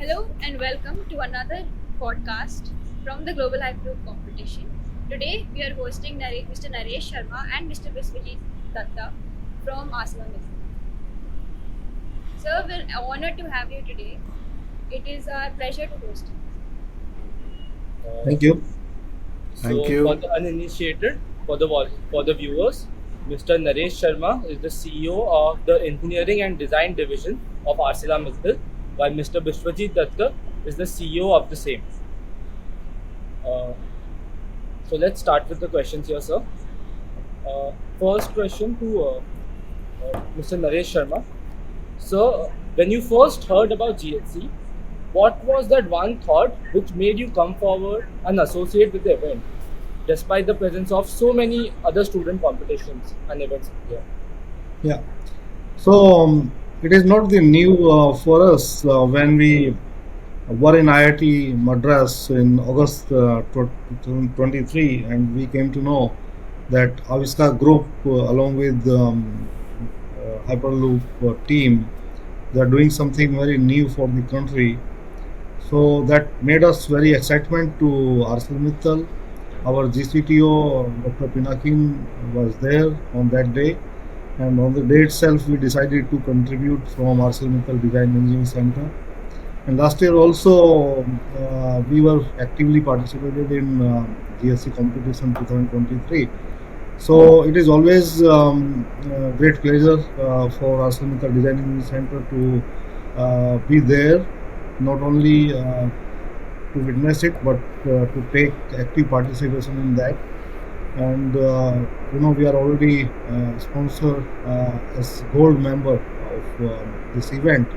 Hello and welcome to another podcast from the Global Hyperloop competition. Today we are hosting Mr. Naresh Sharma and Mr. Bishwajit Dutta from Asana Missile. Sir, we're honored to have you today. It is our pleasure to host you. Uh, Thank you. so, for the uninitiated, for the viewers, Mr. Naresh Sharma is the CEO of the Engineering and Design Division of ArcelorMittal, while Mr. Bishwajit Dutta is the CEO of the same. Uh, so, let's start with the questions here, sir. First question to Mr. Naresh Sharma. So, when you first heard about GHC, what was that one thought which made you come forward and associate with the event, despite the presence of so many other student competitions and events here? Yeah. So it is not the new for us when we were in IIT Madras in August 2023, and we came to know that Aviska Group, along with Hyperloop team, they are doing something very new for the country. So that made us very excitement to ArcelorMittal. Our GCTO, Dr. Pinakin, was there on that day. And on the day itself, we decided to contribute from ArcelorMittal Design Engineering Center. And last year also, we were actively participated in GSC competition 2023. So it is always great pleasure for ArcelorMittal Design Engineering Center to be there, not only to witness it, but to take active participation in that. And we are already sponsor as gold member of this event,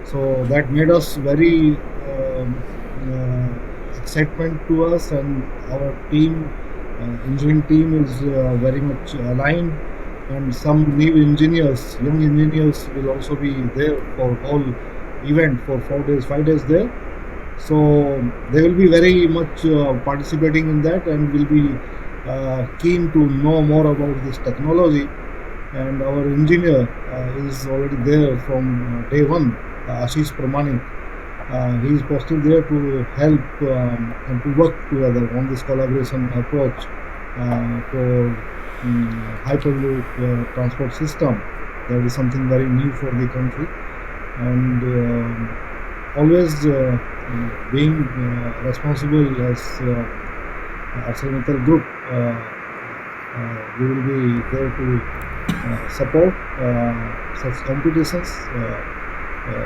so that made us very excitement to us, and our team, engineering team, is very much aligned, and some new engineers, young engineers, will also be there for whole event for 4 days, 5 days there. So they will be very much participating in that, and will be keen to know more about this technology. And our engineer is already there from day one, Ashish Pramanik. He is posted there to help and to work together on this collaboration approach for Hyperloop transport system. That is something very new for the country, and always being responsible as ArcelorMittal Group, we will be there to support such competitions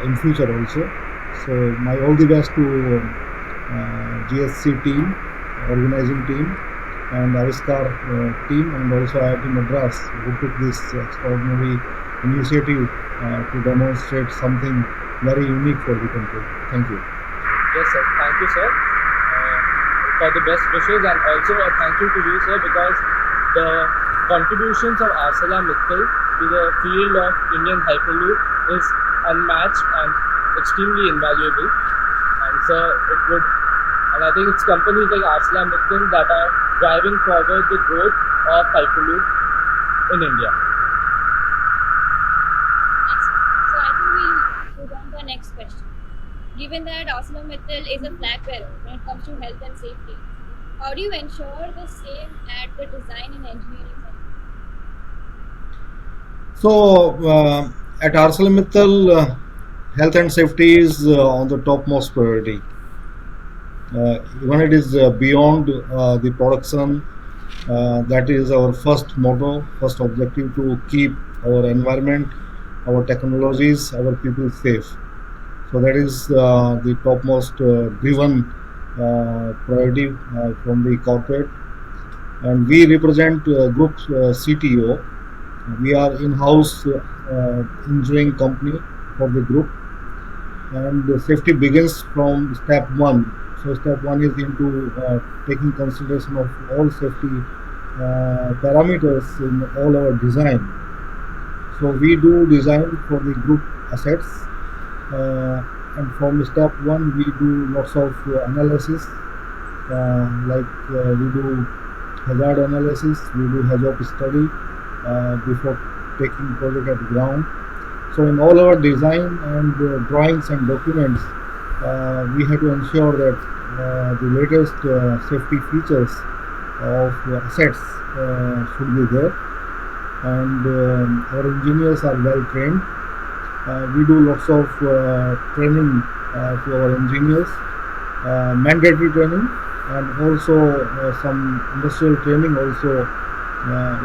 in future also. So my all the best to GSC team, organizing team, and Aviskar team, and also IIT Madras, who took this extraordinary initiative to demonstrate something very unique for the country. Thank you. Yes, sir. Thank you, sir, for the best wishes, and also a thank you to you, sir, because the contributions of ArcelorMittal to the field of Indian Hyperloop is unmatched and extremely invaluable. And sir, it would, and I think it's companies like ArcelorMittal that are driving forward the growth of Hyperloop in India. Excellent. So I think we move on to our next question. Given that ArcelorMittal is a flag bearer when it comes to health and safety, how do you ensure the same at the design and engineering center? So at ArcelorMittal, health and safety is on the topmost priority. Even it is beyond the production, that is our first motto, first objective, to keep our environment, our technologies, our people safe. So that is the topmost driven priority from the corporate. And we represent group CTO. We are in-house engineering company for the group, and the safety begins from step one. So step one is into taking consideration of all safety parameters in all our design. So we do design for the group assets, and from step one we do lots of analysis, we do hazard analysis, we do hazard study before taking project at ground. So in all our design and drawings and documents, we have to ensure that the latest safety features of assets should be there, and our engineers are well trained. We do lots of training to our engineers, mandatory training, and also some industrial training also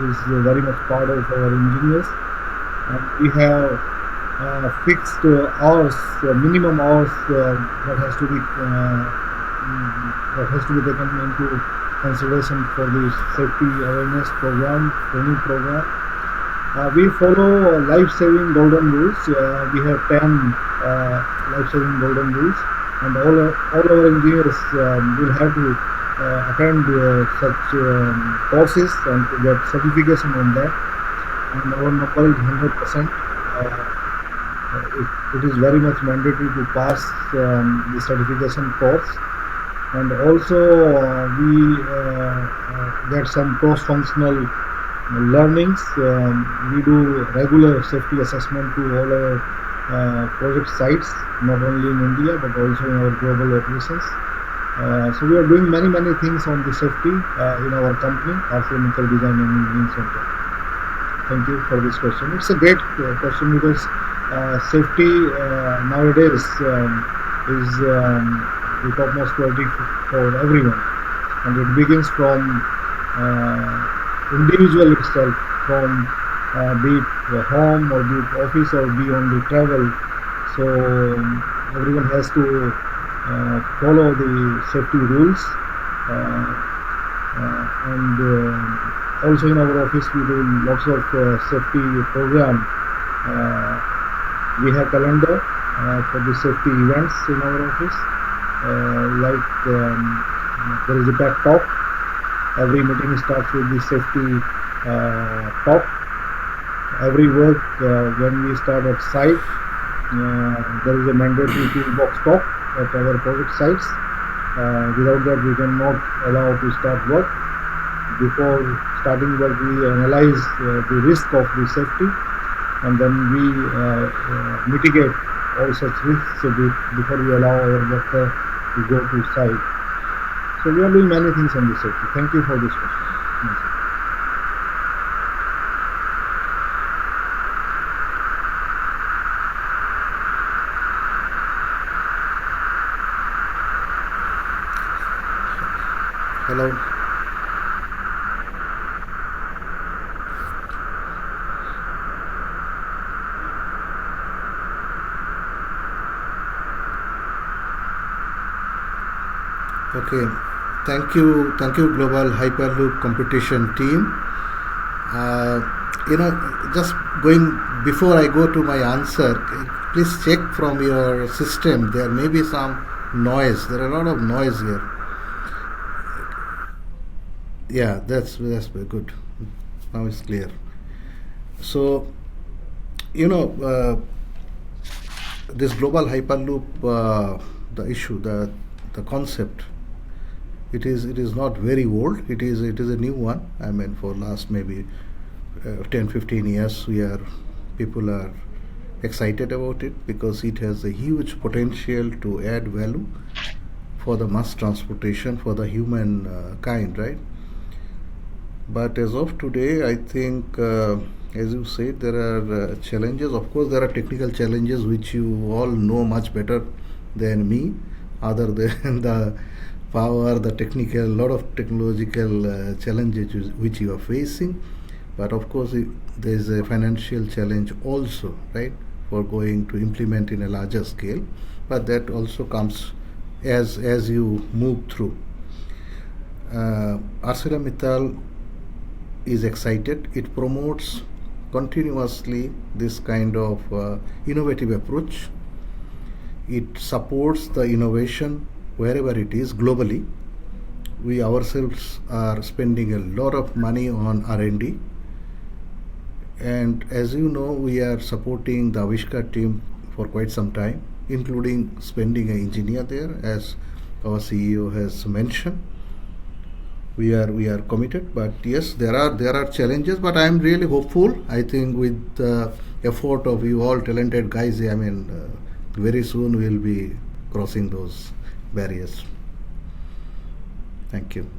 is very much part of our engineers. And we have fixed hours, minimum hours that has to be taken into consideration for the safety awareness program, training program. We follow life-saving golden rules. We have 10 life-saving golden rules, and all our engineers will have to attend such courses and to get certification on that. And our number is 100%. It is very much mandatory to pass the certification course. And also we get some cross-functional learnings. We do regular safety assessment to all our project sites, not only in India but also in our global operations. So we are doing many things on the safety in our company, ArcelorMittal Design and Engineering Center. Thank you for this question. It's a great question because safety nowadays is the topmost priority for everyone, and it begins from individual itself, from be it home or be it office or be on the travel. So everyone has to follow the safety rules, and also in our office we do lots of safety program. We have calendar for the safety events in our office, like there is a pep talk. Every meeting starts with the safety talk. Every work when we start at site, there is a mandatory toolbox talk at our project sites. Without that we cannot allow to start work. Before starting work we analyze the risk of the safety, and then we mitigate all such risks before we allow our worker to go to site. So we are doing many things on this safety. Thank you for this question. Hello. Okay, thank you, Global Hyperloop competition team. Just going before I go to my answer, please check from your system. There may be some noise. There are a lot of noise here. Yeah, that's very good. Now it's clear. So, this global hyperloop, the issue, the concept, it is not very old. It is a new one. I mean, for last maybe 10-15 years, people are excited about it because it has a huge potential to add value for the mass transportation for the human kind, right? But as of today, I think, as you said, there are challenges. Of course, there are technical challenges which you all know much better than me, other than the power, the technical, lot of technological challenges which you are facing. But of course, there is a financial challenge also, right, for going to implement in a larger scale. But that also comes as you move through. ArcelorMittal is excited. It promotes continuously this kind of innovative approach. It supports the innovation wherever it is globally. We ourselves are spending a lot of money on R&D, and as you know, we are supporting the Avishkar team for quite some time, including spending an engineer there, as our CEO has mentioned. We are committed, but yes, there are challenges, but I am really hopeful. I think with the effort of you all talented guys, I mean, very soon we'll be crossing those barriers. Thank you.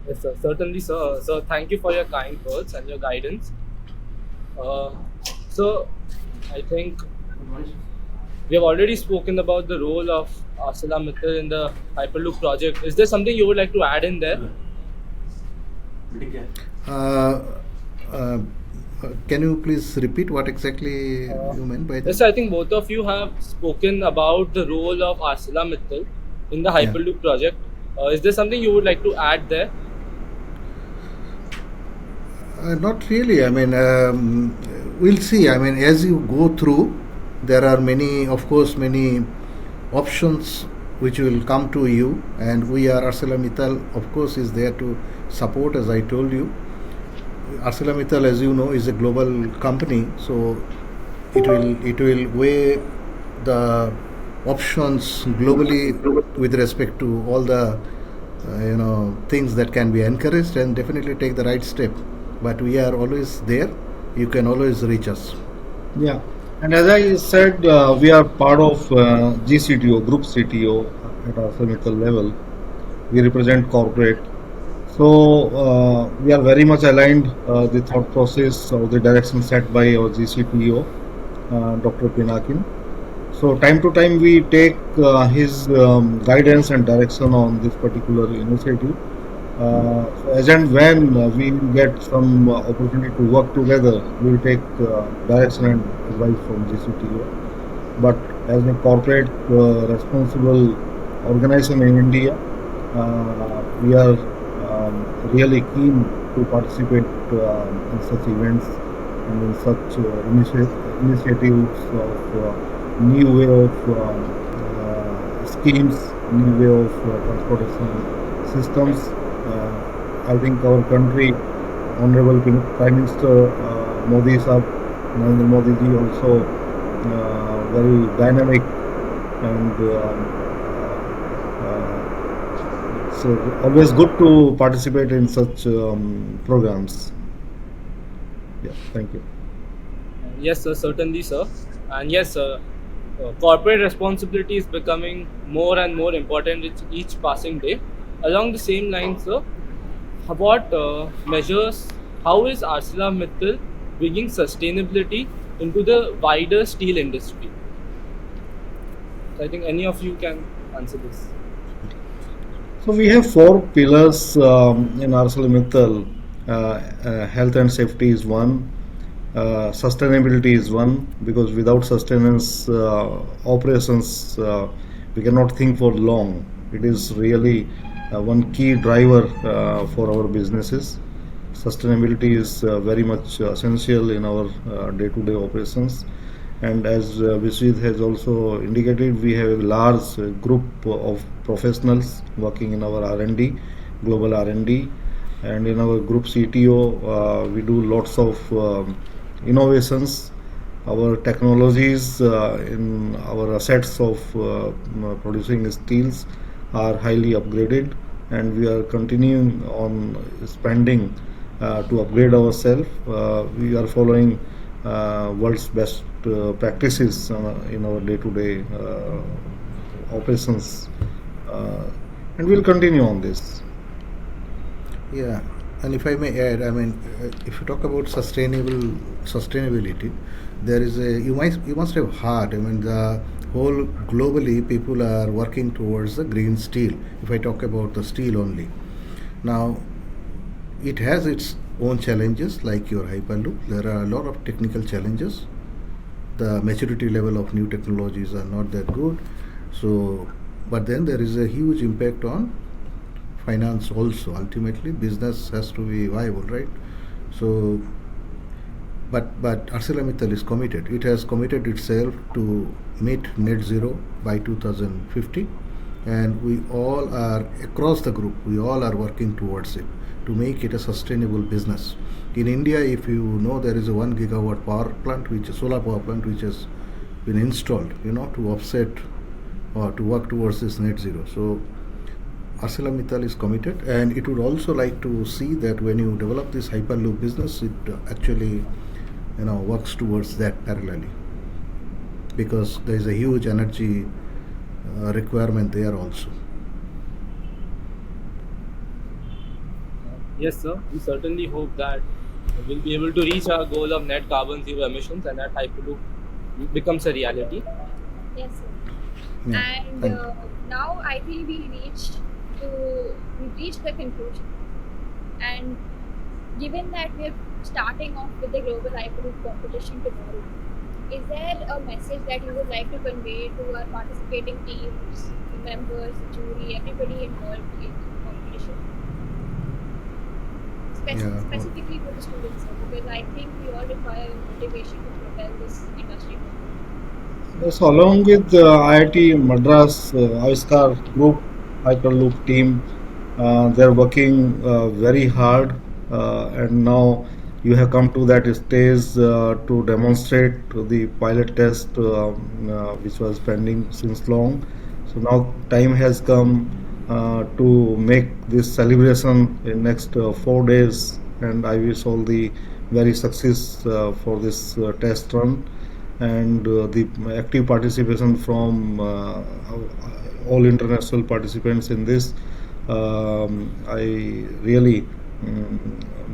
Yes, sir. Certainly, sir. So, thank you for your kind words and your guidance. Uh, so, I think we have already spoken about the role of ArcelorMittal in the Hyperloop project. Is there something you would like to add in there? Uh, uh, can you please repeat what exactly you meant by that? Yes, I think both of you have spoken about the role of ArcelorMittal in the Yeah. Hyperloop project. Is there something you would like to add there? Not really. I mean, we'll see. I mean, as you go through, there are many, of course, many options which will come to you, and we are ArcelorMittal, of course, is there to support. As I told you, ArcelorMittal, as you know, is a global company, so it will weigh the options globally with respect to all the things that can be encouraged, and definitely take the right step. But we are always there. You can always reach us. Yeah, and as I said, we are part of GCTO, Group CTO at ArcelorMittal level. We represent corporate. So we are very much aligned the thought process or the direction set by our GCTO, Dr. Pinakin. So time to time we take his guidance and direction on this particular initiative. So as and when we get some opportunity to work together, we will take direction and advice from GCTO. But as a corporate responsible organization in India, we are really keen to participate in such events and in such initiatives of new way of schemes, new way of transportation systems. I think our country, Honorable Prime Minister Modi Sahab, Narendra Modi ji also very dynamic, and it's always good to participate in such programs. Yeah, thank you. Yes, sir. Certainly, sir. And yes, sir. Corporate responsibility is becoming more and more important with each passing day. Along the same lines, sir, what measures, how is ArcelorMittal bringing sustainability into the wider steel industry? So I think any of you can answer this. So we have four pillars in ArcelorMittal. Health and safety is one. Sustainability is one, because without sustenance operations, we cannot think for long. It is really one key driver for our businesses. Sustainability is very much essential in our day-to-day operations. And as Bishwajit has also indicated, we have a large group of professionals working in our R&D, global R&D, and in our group CTO, we do lots of innovations. Our technologies in our assets of producing steels are highly upgraded, and we are continuing on spending to upgrade ourselves. We are following world's best practices in our day-to-day operations, and we'll continue on this. Yeah, and if I may add, I mean, if you talk about sustainability, there is a you must have heard. I mean, the whole globally people are working towards the green steel. If I talk about the steel only, now it has its own challenges like your Hyperloop. There are a lot of technical challenges. The maturity level of new technologies are not that good. So, but then there is a huge impact on finance also. Ultimately, business has to be viable, right? So, but ArcelorMittal is committed. It has committed itself to meet net zero by 2050, and we all are across the group. We all are working towards it to make it a sustainable business. In India, if you know, there is a 1 gigawatt power plant, which is solar power plant, which has been installed, to offset or to work towards this net zero. So ArcelorMittal is committed, and it would also like to see that when you develop this Hyperloop business, it actually works towards that parallelly, because there is a huge energy requirement there also. Yes, sir. We certainly hope that we'll be able to reach our goal of net carbon zero emissions and that Hyperloop becomes a reality. Yes, sir. Yeah, And thank you. now I think we've reached the conclusion. And given that we're starting off with the global Hyperloop competition tomorrow, is there a message that you would like to convey to our participating teams, the members, the jury, everybody involved in the competition? Yeah, Specifically for the students, sir, because I think we all require motivation to propel this industry forward. Yes, along with the IIT Madras Aviskar Group Hyperloop team, they're working very hard, and now you have come to that stage to demonstrate the pilot test which was pending since long. So now time has come to make this celebration in next 4 days, and I wish all the very success for this test run and the active participation from all international participants in this. I really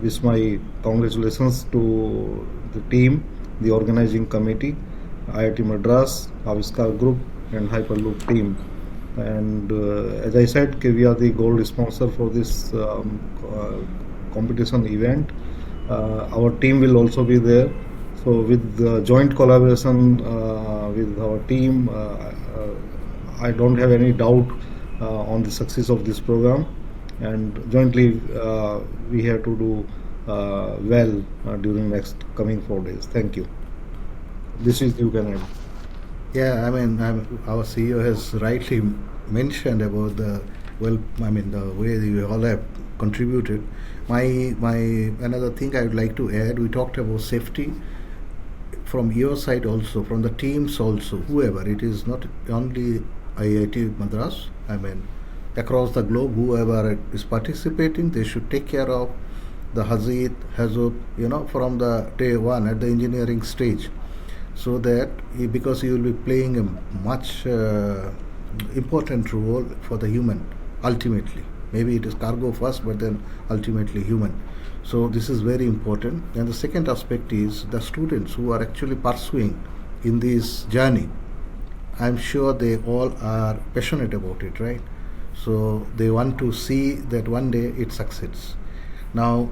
wish my congratulations to the team, the organizing committee, IIT Madras, Aviskar Group, and Hyperloop team. And as I said, we are the gold sponsor for this competition event. Our team will also be there. So with the joint collaboration with our team, I don't have any doubt on the success of this program. And jointly, we have to do well during next coming 4 days. Thank you. This is you can add. Yeah, I mean, our CEO has rightly mentioned about the the way we all have contributed. My another thing I would like to add. We talked about safety from your side also, from the teams also, whoever it is, not only IIT Madras. I mean, across the globe, whoever is participating, they should take care of the hazard, from the day one at the engineering stage, so that because you will be playing a much important role for the human ultimately. Maybe it is cargo first, but then ultimately human. So this is very important. And the second aspect is the students who are actually pursuing in this journey. I'm sure they all are passionate about it, right? So they want to see that one day it succeeds. Now,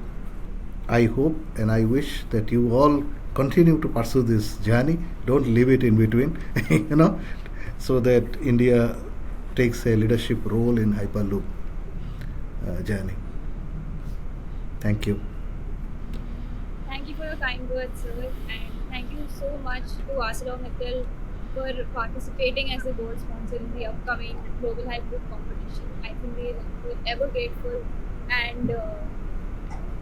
I hope and I wish that you all continue to pursue this journey. Don't leave it in between, so that India takes a leadership role in Hyperloop journey. Thank you. Thank you for your kind words, sir, and thank you so much to ArcelorMittal for participating as the gold sponsor in the upcoming Global Hyperloop competition. I think we're ever grateful, and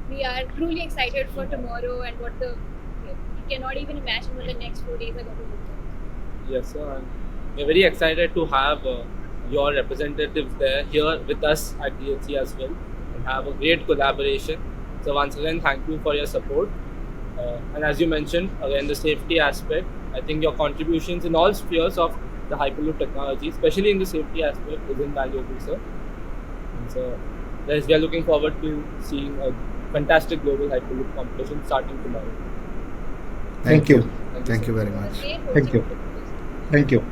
we are truly excited for tomorrow and we cannot even imagine what the next 4 days are going to look like. Yes, sir. And we're very excited to have your representatives there here with us at DHC as well and have a great collaboration. So once again, thank you for your support. And as you mentioned, again, the safety aspect, I think your contributions in all spheres of the Hyperloop technology, especially in the safety aspect, is invaluable, sir. And so, yes, we are looking forward to seeing a fantastic global Hyperloop competition starting tomorrow. Thank you. Thank you very It was much. great Thank hosting you. you. Thank you.